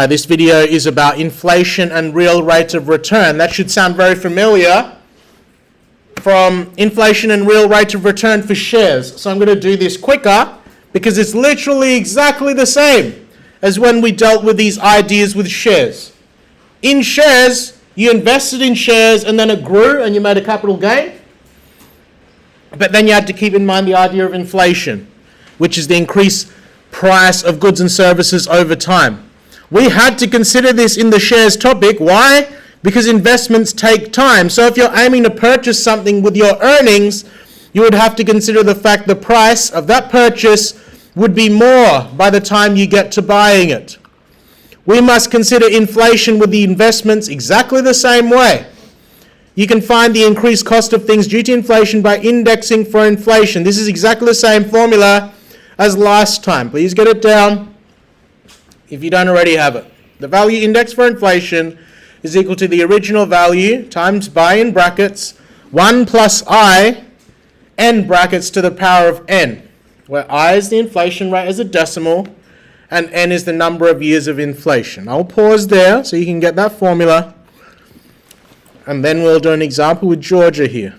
This video is about inflation and real rate of return. That should sound very familiar from inflation and real rate of return for shares. So I'm going to do this quicker because it's literally exactly the same as when we dealt with these ideas with shares. In shares, you invested in shares and then it grew and you made a capital gain. But then you had to keep in mind the idea of inflation, which is the increased price of goods and services over time. We had to consider this in the shares topic. Why? Because investments take time. So if you're aiming to purchase something with your earnings, you would have to consider the fact the price of that purchase would be more by the time you get to buying it. We must consider inflation with the investments exactly the same way. You can find the increased cost of things due to inflation by indexing for inflation. This is exactly the same formula as last time. Please get it down if you don't already have it. The value index for inflation is equal to the original value times by, in brackets, 1 plus I, n brackets to the power of n, where I is the inflation rate as a decimal, and n is the number of years of inflation. I'll pause there so you can get that formula, and then we'll do an example with Georgia here.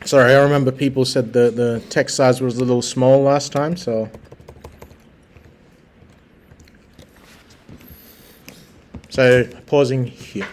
Sorry, I remember people said the text size was a little small last time, so pausing here.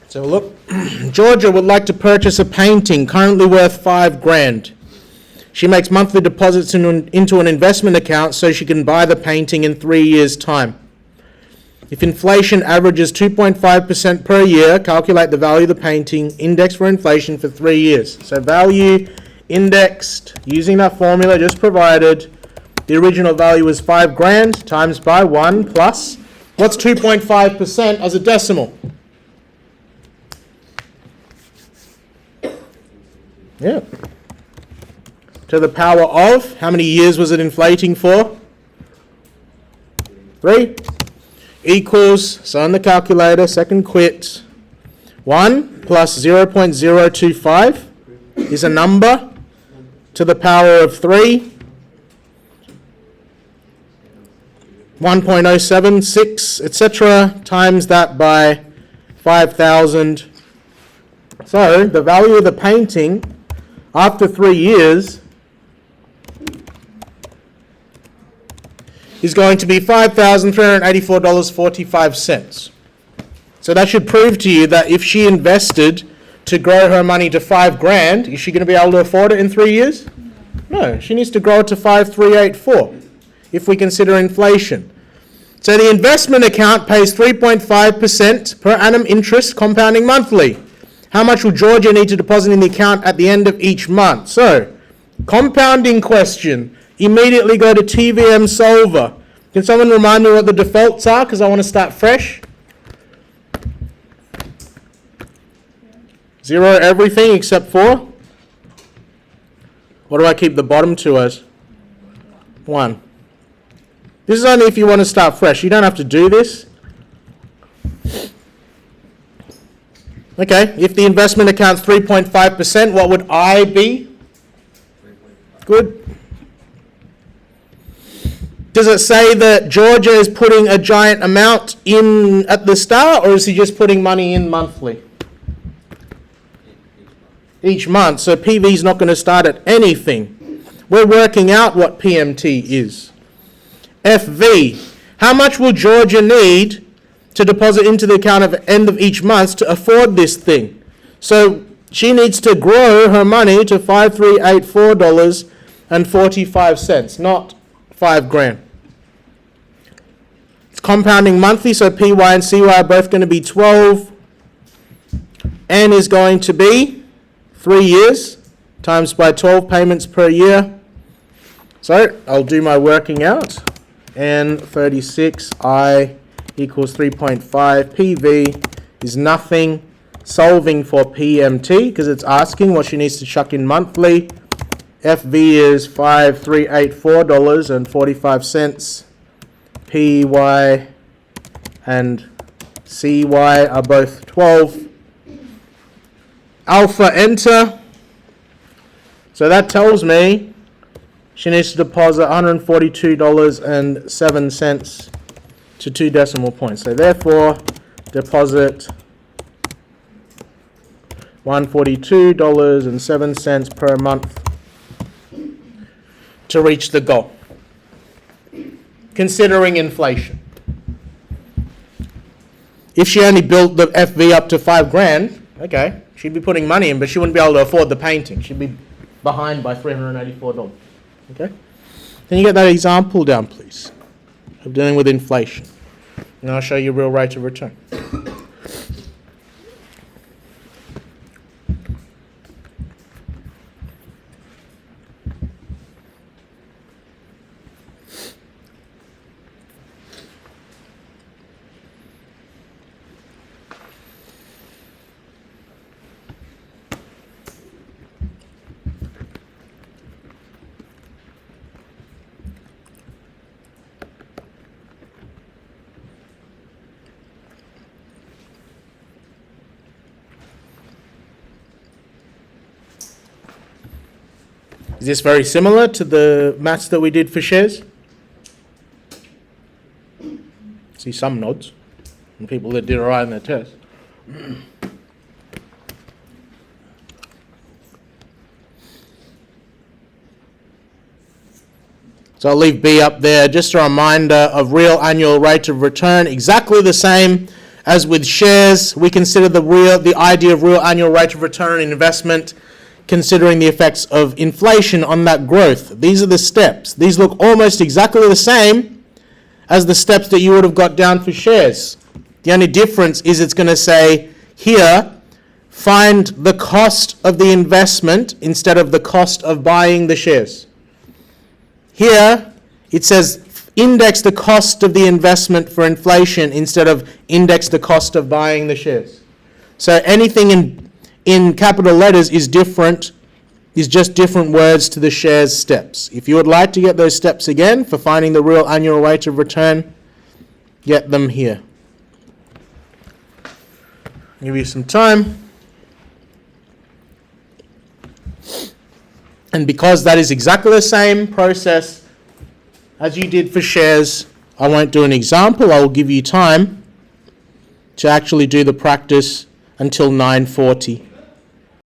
So look, Georgia would like to purchase a painting currently worth $5,000. She makes monthly deposits into an investment account so she can buy the painting in 3 years' time. If inflation averages 2.5% per year, calculate the value of the painting indexed for inflation for 3 years. So value indexed using that formula just provided. The original value was $5,000 times by 1 plus, what's 2.5% as a decimal? Yeah. To the power of, how many years was it inflating for? 3. Equals, so on the calculator, second quit, 1 plus 0.025 is a number to the power of 3. 1.076, etc. times that by 5,000. So the value of the painting after 3 years is going to be $5,384.45. So that should prove to you that if she invested to grow her money to $5,000, is she going to be able to afford it in 3 years? No, she needs to grow it to 5,384 if we consider inflation. So the investment account pays 3.5% per annum interest compounding monthly. How much will Georgia need to deposit in the account at the end of each month? So, compounding question. Immediately go to TVM Solver. Can someone remind me what the defaults are? Because I want to start fresh. 0 everything except for? What do I keep the bottom to as? 1. This is only if you want to start fresh. You don't have to do this. Okay, if the investment account's 3.5%, what would I be? Good. Does it say that Georgia is putting a giant amount in at the start, or is he just putting money in monthly? Each month, so PV is not going to start at anything. We're working out what PMT is. FV, how much will Georgia need to deposit into the account at the end of each month to afford this thing? So she needs to grow her money to $5,384.45, not $5,000. compounding monthly, so PY and CY are both going to be 12. N is going to be 3 years times by 12 payments per year. So I'll do my working out. N36, I equals 3.5. PV is nothing. Solving for PMT because it's asking what she needs to chuck in monthly. FV is $5,384.45. PY and CY are both 12. Alpha, enter. So that tells me she needs to deposit $142.07 to 2 decimal points. So therefore, deposit $142.07 per month to reach the goal, considering inflation. If she only built the FV up to $5,000, okay, she'd be putting money in, but she wouldn't be able to afford the painting. She'd be behind by $384. Okay? Can you get that example down, please, of dealing with inflation? And I'll show you real rate of return. Is this very similar to the maths that we did for shares? See some nods from people that did all right in their test. So I'll leave B up there. Just a reminder of real annual rate of return, exactly the same as with shares. We consider the idea of real annual rate of return in investment, considering the effects of inflation on that growth. These are the steps. These look almost exactly the same as the steps that you would have got down for shares. The only difference is it's going to say here, find the cost of the investment instead of the cost of buying the shares. Here, it says index the cost of the investment for inflation instead of index the cost of buying the shares. So anything in capital letters is just different words to the shares steps. If you would like to get those steps again for finding the real annual rate of return, get them here. Give you some time. And because that is exactly the same process as you did for shares, I won't do an example. I will give you time to actually do the practice until 9:40.